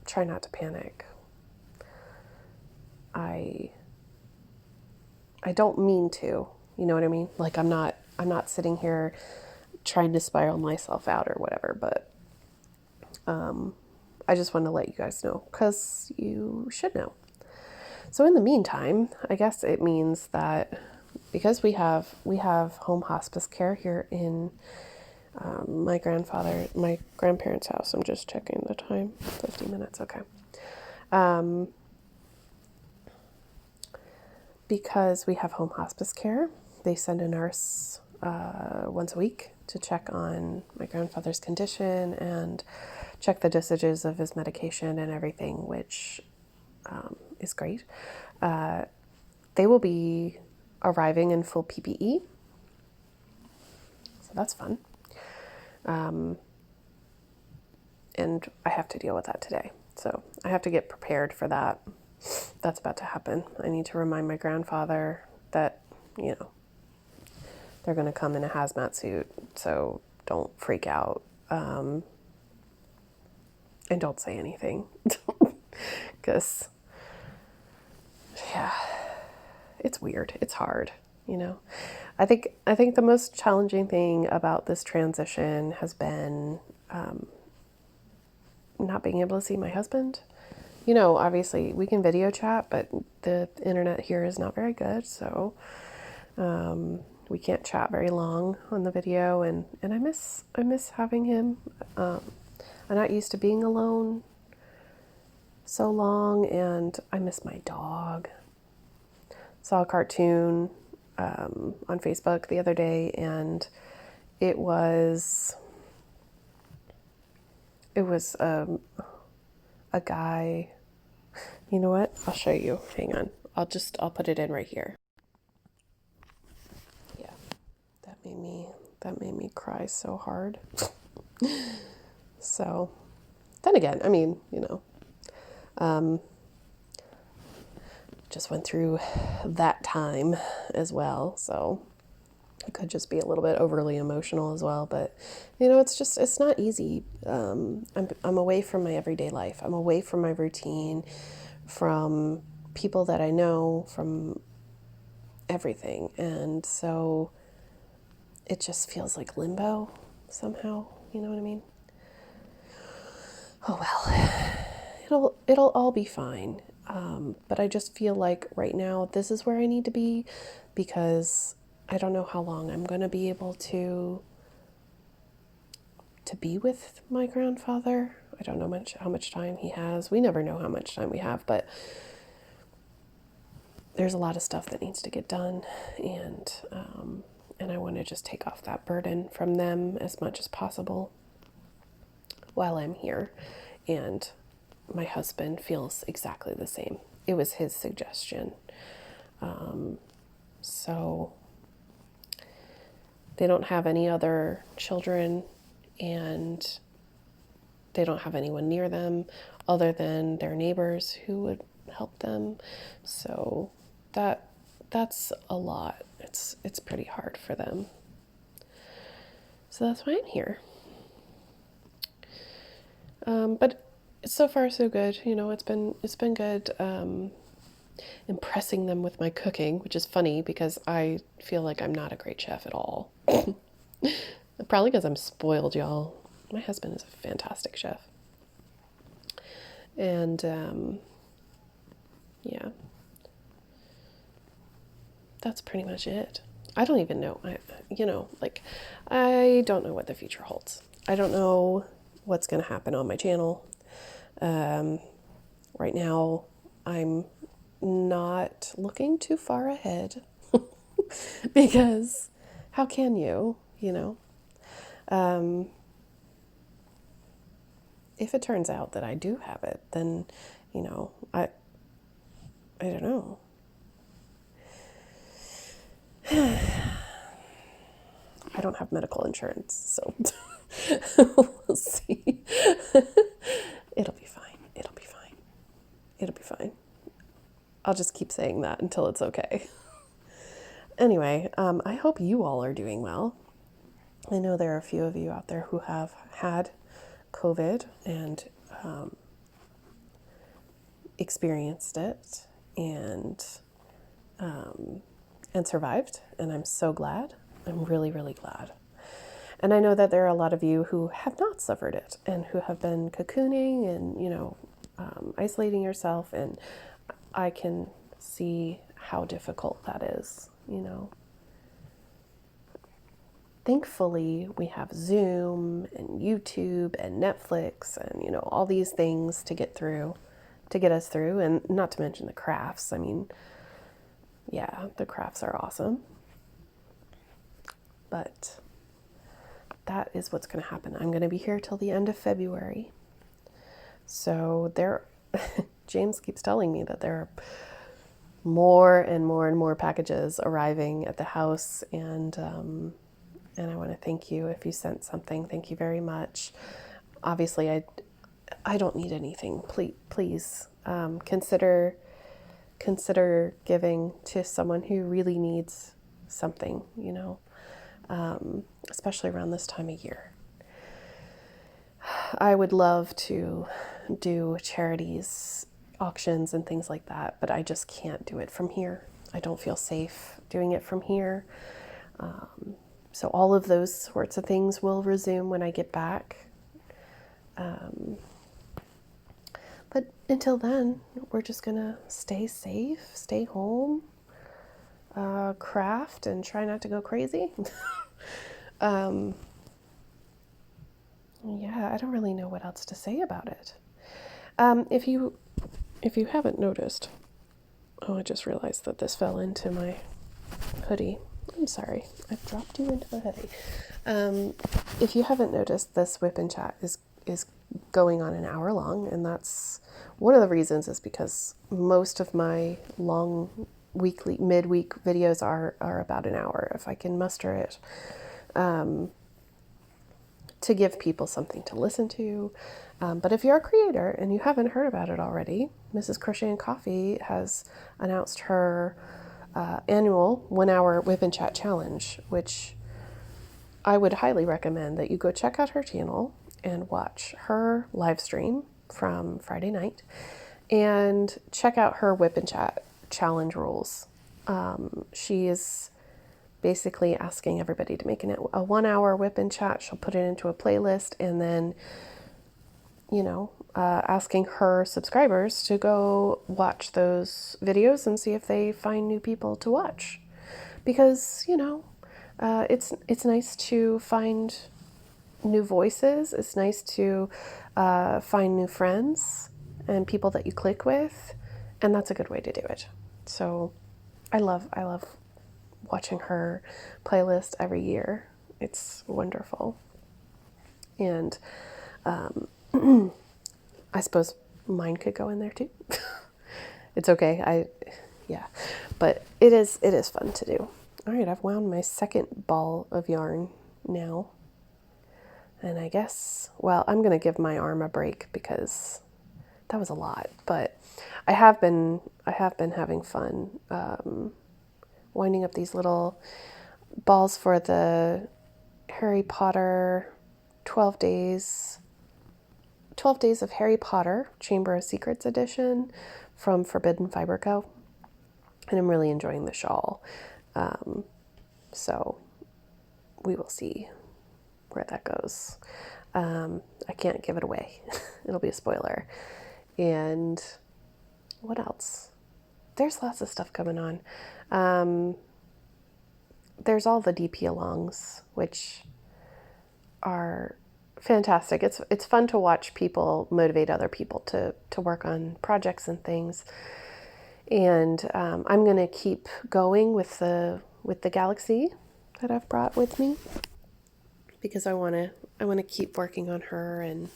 try not to panic. I don't mean to, you know what I mean? Like I'm not sitting here trying to spiral myself out or whatever, but I just want to let you guys know because you should know. So in the meantime, I guess it means that because we have home hospice care here in my grandparents' house. I'm just checking the time. 50 minutes, okay. Because we have home hospice care, they send a nurse once a week to check on my grandfather's condition and check the dosages of his medication and everything, which is great. They will be arriving in full PPE, so that's fun. And I have to deal with that today, so I have to get prepared for that. That's about to happen. I need to remind my grandfather that, they're going to come in a hazmat suit, so don't freak out. And don't say anything, because, yeah, it's weird. It's hard, I think the most challenging thing about this transition has been not being able to see my husband. Obviously we can video chat, but the internet here is not very good. So we can't chat very long on the video, and I miss having him. I'm not used to being alone so long, and I miss my dog. Saw a cartoon on Facebook the other day, and it was a guy. You know what? I'll show you. Hang on. I'll put it in right here. Yeah, that made me cry so hard. So, then again, I mean, just went through that time as well, so I could just be a little bit overly emotional as well. But it's not easy. I'm away from my everyday life. I'm away from my routine, from people that I know, from everything, and so it just feels like limbo somehow. You know what I mean? Oh well, it'll all be fine. But I just feel like right now this is where I need to be, because I don't know how long I'm going to be able to be with my grandfather. I don't know how much time he has. We never know how much time we have, but there's a lot of stuff that needs to get done, and I want to just take off that burden from them as much as possible while I'm here. And my husband feels exactly the same. It was his suggestion. So they don't have any other children, and they don't have anyone near them other than their neighbors who would help them. So that's a lot. It's pretty hard for them. So that's why I'm here. But so far so good. It's been good. Impressing them with my cooking, which is funny because I feel like I'm not a great chef at all. Probably because I'm spoiled, y'all. My husband is a fantastic chef. And yeah, that's pretty much it. I don't even know. I don't know what the future holds. I don't know what's going to happen on my channel. Right now, I'm not looking too far ahead because how can you? If it turns out that I do have it, then I don't know. I don't have medical insurance, so we'll see. It'll be fine. It'll be fine. It'll be fine. I'll just keep saying that until it's okay. Anyway, I hope you all are doing well. I know there are a few of you out there who have had COVID and experienced it and survived, and I'm so glad. I'm really, really glad. And I know that there are a lot of you who have not suffered it and who have been cocooning and, isolating yourself, and I can see how difficult that is, Thankfully, we have Zoom and YouTube and Netflix and, all these things to get us through, and not to mention the crafts. I mean, yeah, the crafts are awesome. But that is what's going to happen. I'm going to be here till the end of February. So James keeps telling me that there are more and more and more packages arriving at the house, and I want to thank you if you sent something. Thank you very much. Obviously, I don't need anything. Please consider giving to someone who really needs something, especially around this time of year. I would love to do charities, auctions, and things like that, but I just can't do it from here. I don't feel safe doing it from here. So all of those sorts of things will resume when I get back. But until then, we're just gonna stay safe, stay home, craft and try not to go crazy. Yeah, I don't really know what else to say about it. If you haven't noticed, oh, I just realized that this fell into my hoodie. I'm sorry, I've dropped you into the hoodie. If you haven't noticed, this Wipnchat is going on an hour long, and that's one of the reasons is because most of my long weekly midweek videos are about an hour if I can muster it. To give people something to listen to. But if you're a creator and you haven't heard about it already, Mrs. Crochet and Coffee has announced her annual 1 hour Wipnchat challenge, which I would highly recommend that you go check out her channel and watch her live stream from Friday night and check out her Wipnchat challenge rules. She is basically asking everybody to make a 1 hour Wipnchat. She'll put it into a playlist, and then, asking her subscribers to go watch those videos and see if they find new people to watch. Because, it's nice to find new voices. It's nice to find new friends and people that you click with, and that's a good way to do it. So I love watching her playlist every year. It's wonderful. And I suppose mine could go in there too. It's okay. But it is fun to do. All right, I've wound my second ball of yarn now. And I guess, well, I'm going to give my arm a break because that was a lot, but I have been having fun winding up these little balls for the Harry Potter 12 days of Harry Potter Chamber of Secrets edition from Forbidden Fiber Co. And I'm really enjoying the shawl. So we will see where that goes. I can't give it away. It'll be a spoiler. And what else? There's lots of stuff coming on. There's all the DP alongs, which are fantastic. It's fun to watch people motivate other people to work on projects and things. And I'm going to keep going with the Galaxy that I've brought with me because I want to keep working on her and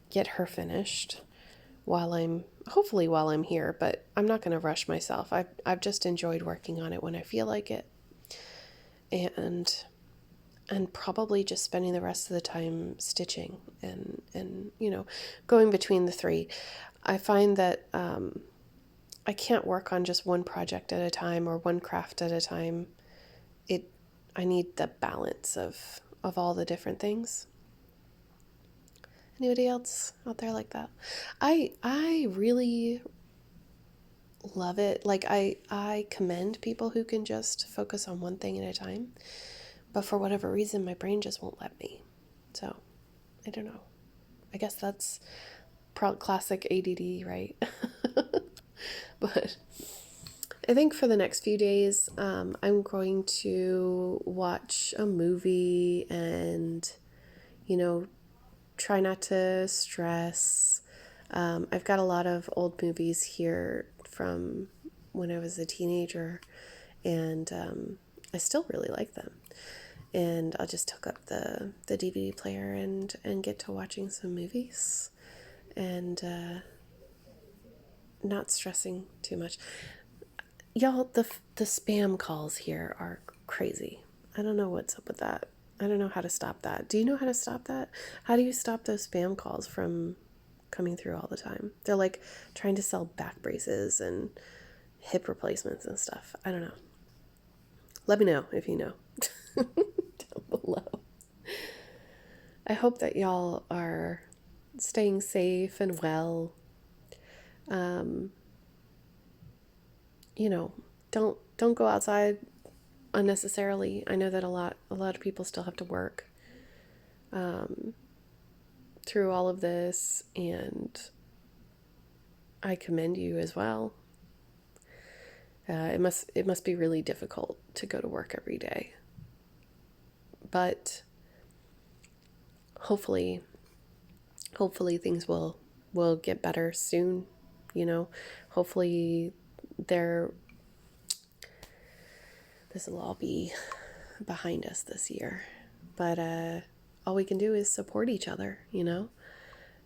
get her finished while I'm here, but I'm not going to rush myself. I've just enjoyed working on it when I feel like it. And probably just spending the rest of the time stitching and going between the three. I find that I can't work on just one project at a time or one craft at a time. I need the balance of all the different things. Anybody else out there like that? I really love it. Like I commend people who can just focus on one thing at a time. But for whatever reason, my brain just won't let me. So, I don't know. I guess that's classic ADD, right? But I think for the next few days, I'm going to watch a movie and, try not to stress. I've got a lot of old movies here from when I was a teenager, and I still really like them. And I'll just hook up the DVD player and get to watching some movies and not stressing too much. Y'all, the spam calls here are crazy. I don't know what's up with that. I don't know how to stop that. Do you know how to stop that? How do you stop those spam calls from coming through all the time? They're like trying to sell back braces and hip replacements and stuff. I don't know. Let me know if you know. Down below. I hope that y'all are staying safe and well. Don't go outside unnecessarily. I know that a lot of people still have to work through all of this, and I commend you as well. It must be really difficult to go to work every day. But hopefully things will get better soon, you know. Hopefully this will all be behind us this year. But all we can do is support each other, you know.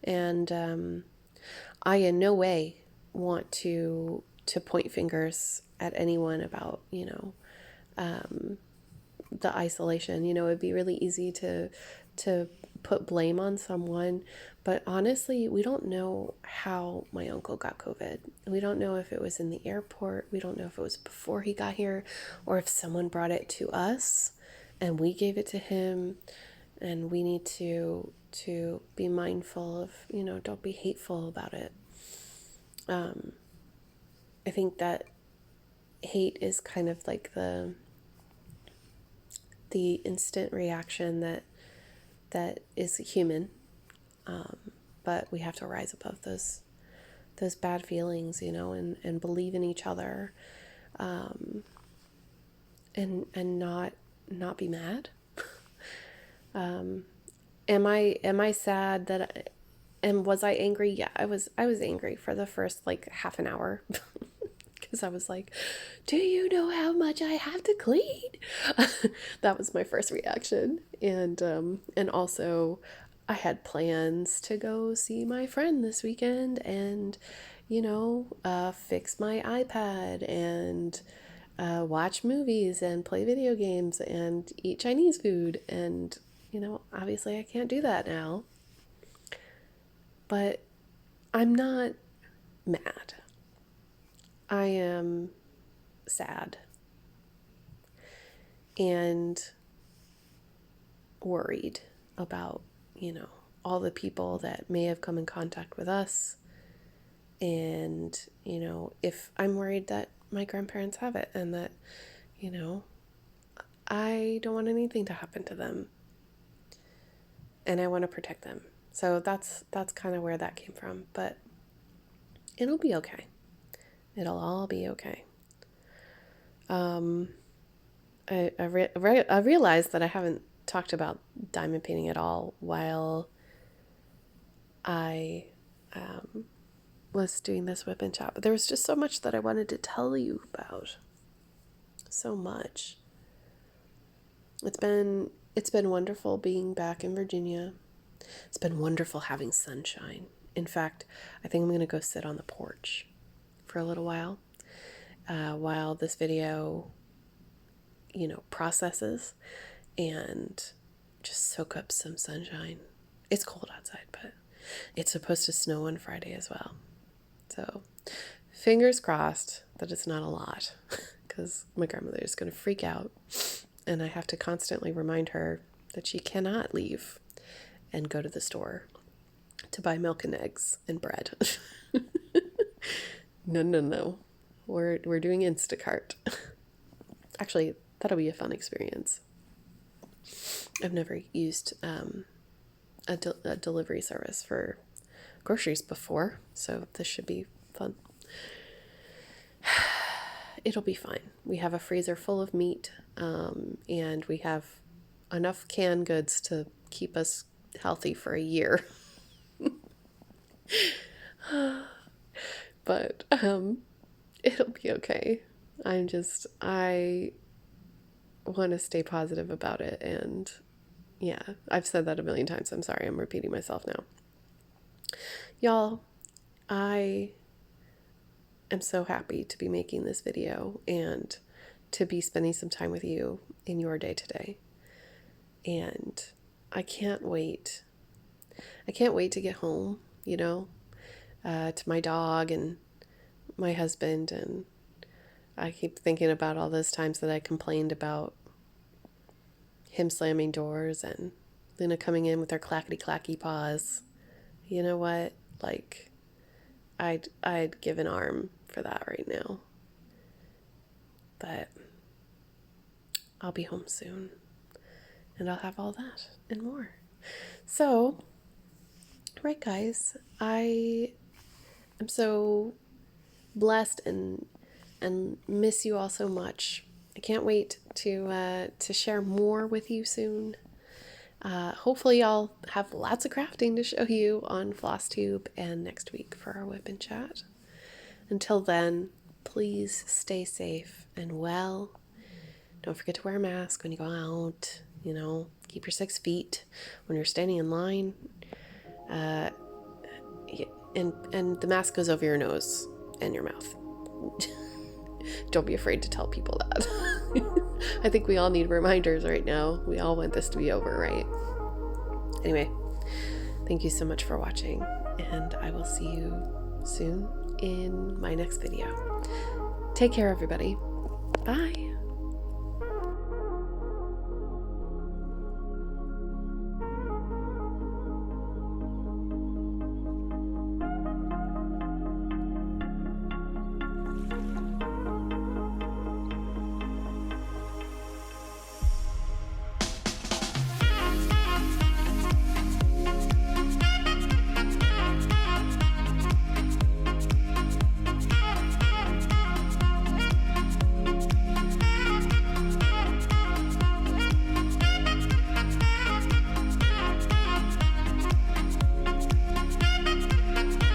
And I in no way want to point fingers at anyone about, you know, the isolation. You know, it'd be really easy to put blame on someone, but honestly, we don't know how my uncle got COVID. We don't know if it was in the airport. We don't know if it was before he got here, or if someone brought it to us and we gave it to him. And we need to be mindful of, you know, don't be hateful about it. I think that hate is kind of like the instant reaction that is human, but we have to rise above those bad feelings, you know, and believe in each other, and not be mad. Am I sad that and was I angry? Yeah, I was angry for the first like half an hour. Because I was like, do you know how much I have to clean? That was my first reaction. And also I had plans to go see my friend this weekend and, you know, fix my iPad and watch movies and play video games and eat Chinese food. And, you know, obviously I can't do that now. But I'm not mad. I am sad and worried about, you know, all the people that may have come in contact with us. And, you know, if I'm worried that my grandparents have it and that, you know, I don't want anything to happen to them. And I want to protect them. So that's kind of where that came from. But it'll be okay. It'll all be okay. I realized that I haven't talked about diamond painting at all while I was doing this Wipnchat. But there was just so much that I wanted to tell you about. So much. It's been wonderful being back in Virginia. It's been wonderful having sunshine. In fact, I think I'm going to go sit on the porch for a little while this video, you know, processes and just soak up some sunshine. It's cold outside, but it's supposed to snow on Friday as well. So fingers crossed that it's not a lot because my grandmother is going to freak out and I have to constantly remind her that she cannot leave and go to the store to buy milk and eggs and bread. No. We're doing Instacart. Actually, that'll be a fun experience. I've never used a delivery service for groceries before, so this should be fun. It'll be fine. We have a freezer full of meat, and we have enough canned goods to keep us healthy for a year. But it'll be okay. I want to stay positive about it. And yeah, I've said that a million times. I'm sorry, I'm repeating myself now. Y'all, I am so happy to be making this video and to be spending some time with you in your day today. And I can't wait. I can't wait to get home, you know, to my dog and my husband. And I keep thinking about all those times that I complained about him slamming doors and Luna coming in with her clackety-clacky paws. You know what? Like, I'd give an arm for that right now. But I'll be home soon. And I'll have all that and more. So, right, guys, I am so blessed and and miss you all so much. I can't wait to share more with you soon. Hopefully I'll have lots of crafting to show you on FlossTube and next week for our Wipnchat. Until then, please stay safe and well. Don't forget to wear a mask when you go out. You know, keep your 6 feet when you're standing in line. And the mask goes over your nose and your mouth. Don't be afraid to tell people that. I think we all need reminders right now. We all want this to be over, right? Anyway, thank you so much for watching, and I will see you soon in my next video. Take care, everybody. Bye.